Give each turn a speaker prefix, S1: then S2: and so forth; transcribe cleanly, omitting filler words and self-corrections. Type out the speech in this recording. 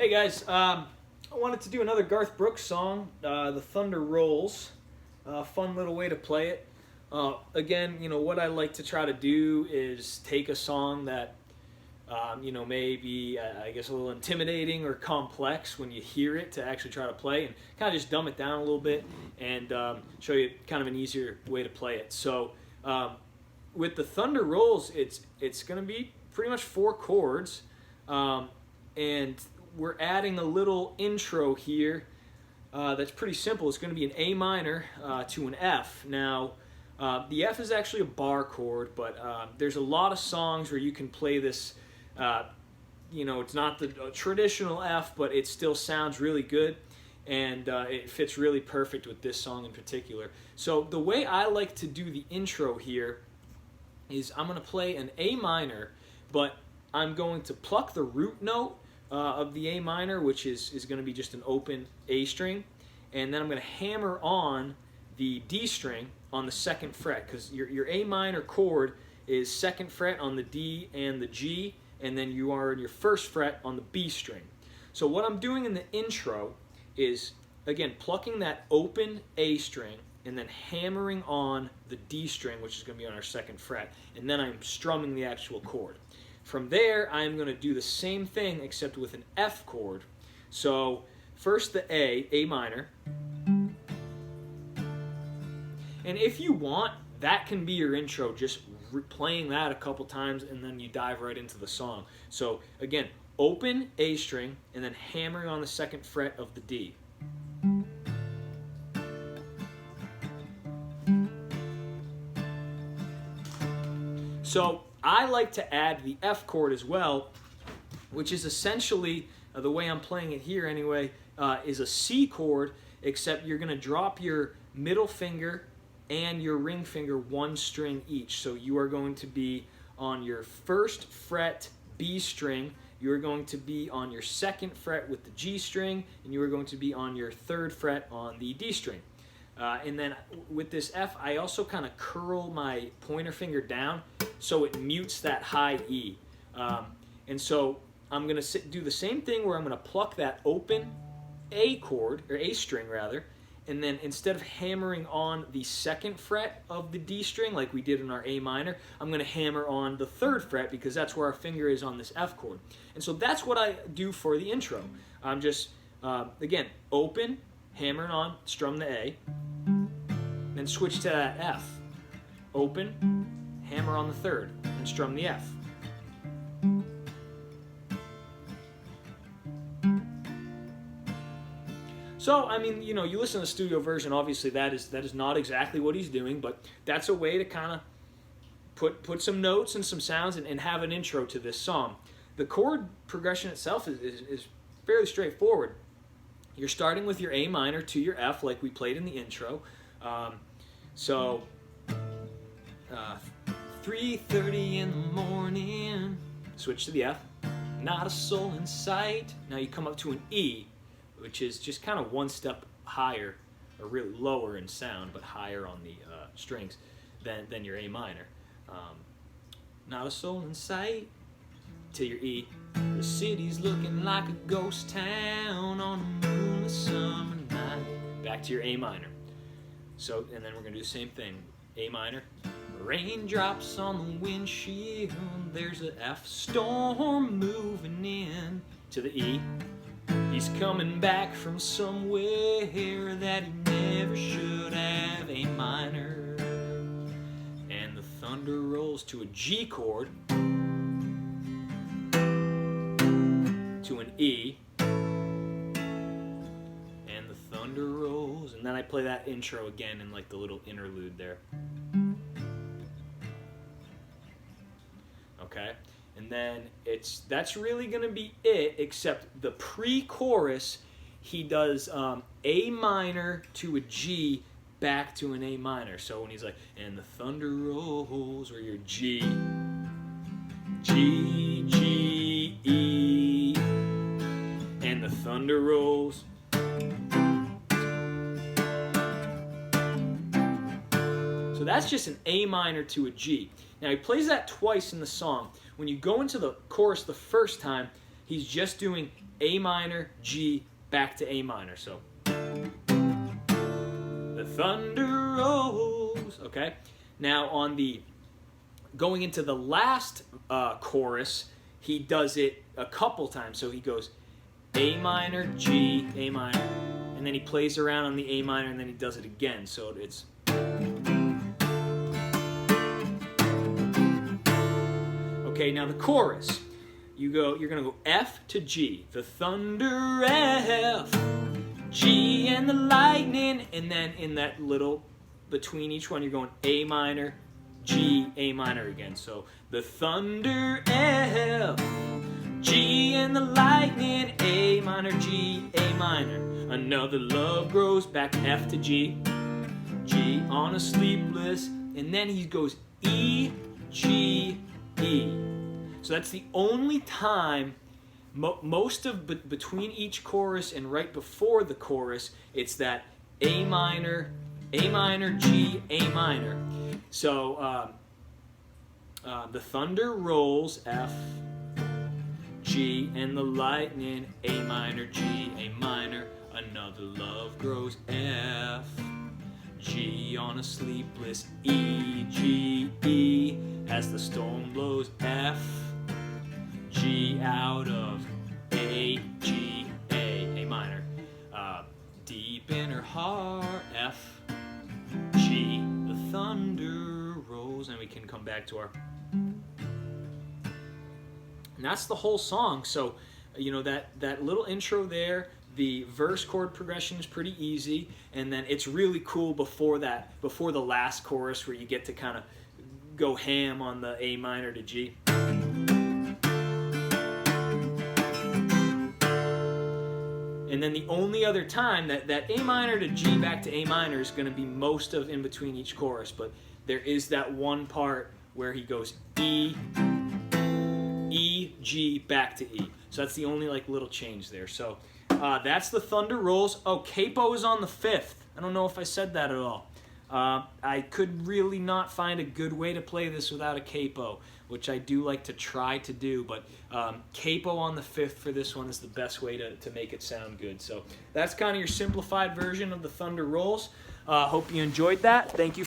S1: Hey guys, I wanted to do another Garth Brooks song, The Thunder Rolls. Fun little way to play it. Again, what I like to try to do is take a song that, may be, I guess, a little intimidating or complex when you hear it to actually try to play, and kind of just dumb it down a little bit and show you kind of an easier way to play it. So with The Thunder Rolls, it's going to be pretty much 4 chords, and we're adding a little intro here that's pretty simple. It's going to be an A minor to an F. Now, the F is actually a bar chord, but there's a lot of songs where you can play this. It's not the traditional F, but it still sounds really good, and it fits really perfect with this song in particular. So the way I like to do the intro here is I'm going to play an A minor, but I'm going to pluck the root note of the A minor, which is going to be just an open A string, and then I'm going to hammer on the D string on the 2nd fret, because your A minor chord is 2nd fret on the D and the G, and then you are in your 1st fret on the B string. So what I'm doing in the intro is, again, plucking that open A string and then hammering on the D string, which is going to be on our 2nd fret, and then I'm strumming the actual chord. From there, I'm going to do the same thing except with an F chord. So first the A minor. And if you want, that can be your intro, just playing that a couple times and then you dive right into the song. So again, open A string and then hammering on the 2nd fret of the D. So I like to add the F chord as well, which is essentially, the way I'm playing it here anyway, is a C chord, except you're going to drop your middle finger and your ring finger 1 string each. So you are going to be on your 1st fret B string, you are going to be on your 2nd fret with the G string, and you are going to be on your 3rd fret on the D string. And then with this F, I also kind of curl my pointer finger down so it mutes that high E. And so I'm going to do the same thing where I'm going to pluck that open A chord, or A string rather, and then instead of hammering on the 2nd fret of the D string like we did in our A minor, I'm going to hammer on the 3rd fret because that's where our finger is on this F chord. And so that's what I do for the intro. I'm just, again, open, hammering on, strum the A, then switch to that F. Open, hammer on the 3rd, and strum the F. So, I mean, you listen to the studio version, obviously that is not exactly what he's doing, but that's a way to kind of put some notes and some sounds and have an intro to this song. The chord progression itself is fairly straightforward. You're starting with your A minor to your F like we played in the intro. 3:30 in the morning, switch to the F, not a soul in sight. Now you come up to an E, which is just kind of 1 step higher, or really lower in sound, but higher on the strings than your A minor. Not a soul in sight, to your E. The city's looking like a ghost town on a moonless summer night. Back to your A minor. So, and then we're going to do the same thing. A minor. Raindrops on the windshield. There's a F. Storm moving in. To the E. He's coming back from somewhere that he never should have. A minor. And the thunder rolls to a G chord. To an E, and the thunder rolls, and then I play that intro again in like the little interlude there. Okay, and then that's really gonna be it, except the pre-chorus he does A minor to a G back to an A minor. So when he's like, and the thunder rolls, or your G, G, G, E, and the thunder rolls. So that's just an A minor to a G. Now he plays that twice in the song. When you go into the chorus the first time, he's just doing A minor, G, back to A minor. So the thunder rolls. Okay. Now on the going into the last chorus, he does it a couple times. So he goes A minor, G, A minor, and then he plays around on the A minor, and then he does it again. So it's okay. Now the chorus, you're gonna go F to G, the thunder F, G and the lightning, and then in that little between each one, you're going A minor, G, A minor again. So the thunder F, G and the lightning, A minor, G, A minor. Another love grows, back F to G, G on a sleepless, and then he goes E, G, E. So that's the only time, most of between each chorus and right before the chorus, it's that A minor, G, A minor. So the thunder rolls, F, G, and the lightning, A minor, G, A minor. Another love grows, F, G on a sleepless, E, G, E. As the storm blows, F, G out of A, G, A minor. Deep in her heart, F, G, the thunder rolls, and we can come back to our. And that's the whole song. So, you know, that little intro there, the verse chord progression is pretty easy, and then it's really cool before the last chorus where you get to kind of go ham on the A minor to G. And then the only other time that A minor to G back to A minor is going to be most of in between each chorus, but there is that one part where he goes E, E, G, back to E. So that's the only like little change there. So that's the thunder rolls. Oh, capo is on the 5th. I don't know if I said that at all. I could really not find a good way to play this without a capo, which I do like to try to do, but capo on the 5th for this one is the best way to make it sound good. So that's kind of your simplified version of the thunder rolls. Hope you enjoyed that. Thank you.